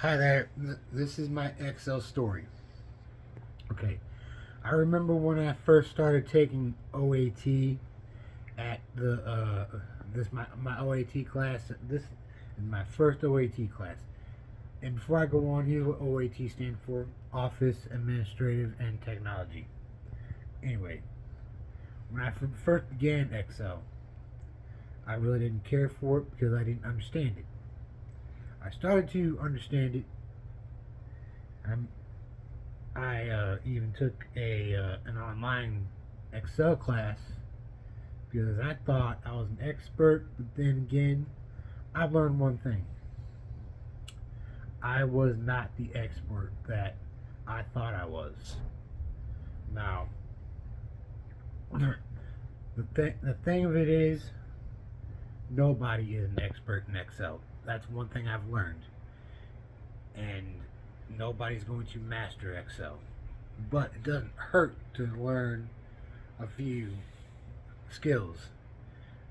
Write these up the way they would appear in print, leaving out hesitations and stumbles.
Hi there. This is my Excel story. Okay, I remember when I first started taking OAT at my OAT class. This is my first OAT class. And before I go on, here's what OAT stands for: Office Administrative and Technology. Anyway, when I first began Excel, I really didn't care for it because I didn't understand it. I started to understand it. I even took an online Excel class because I thought I was an expert, but then again, I've learned one thing. I was not the expert that I thought I was. Now, the thing of it is, nobody is an expert in Excel. That's one thing I've learned. And nobody's going to master Excel. But it doesn't hurt to learn a few skills.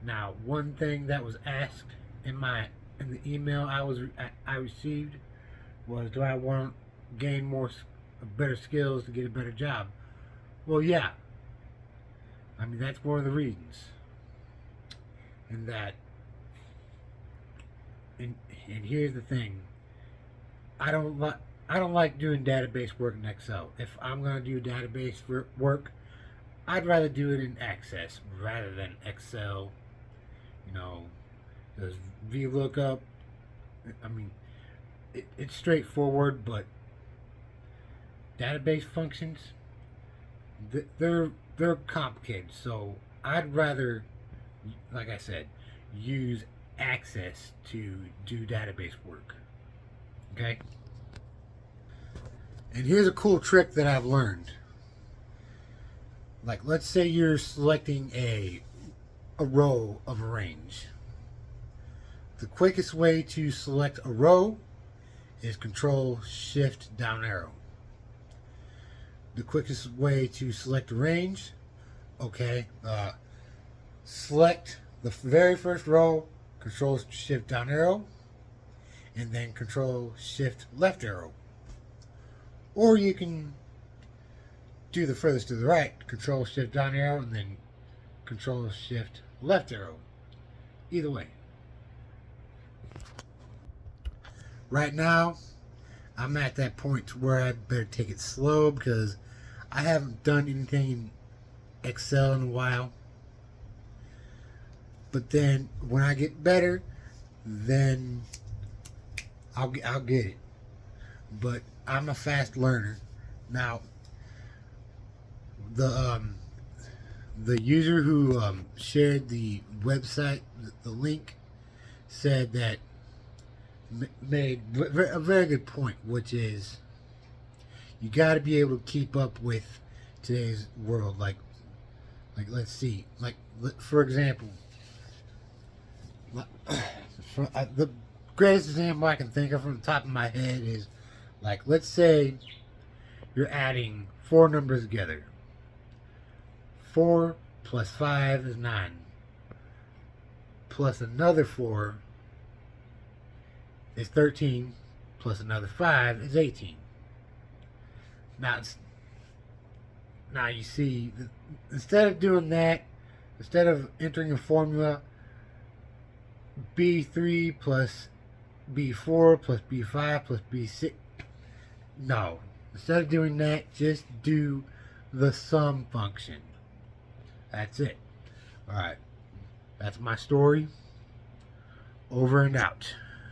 Now, one thing that was asked in the email I received was, do I want to gain better skills to get a better job? Well, yeah. I mean, that's one of the reasons. And and here's the thing. I don't like doing database work in Excel. If I'm going to do database work, I'd rather do it in Access rather than Excel. You know, there's VLOOKUP. I mean, it's straightforward, but database functions, they're complicated. So I'd rather, like I said, use Access to do database work. Okay? And here's a cool trick that I've learned. Like, let's say you're selecting a row of a range. The quickest way to select a row is Control Shift down arrow. The quickest way to select a range, okay, select the very first row, Control Shift down arrow, and then Control Shift left arrow. Or you can do the furthest to the right, Control Shift down arrow, and then Control Shift left arrow. Either way. Right now, I'm at that point where I better take it slow because I haven't done anything in Excel in a while. But then when I get better, then I'll get it. But I'm a fast learner. Now, the user who shared the website, the link, said that made a very good point, which is you got to be able to keep up with today's world. Like let's see, like for example, the greatest example I can think of from the top of my head is, like, let's say you're adding four numbers together. 4 plus 5 is 9. Plus another 4 is 13. Plus another 5 is 18. Now you see, instead of doing that, instead of entering a formula, B3 plus B4 plus B5 plus B6, no. Instead of doing that, just do the sum function. That's it. Alright. That's my story. Over and out.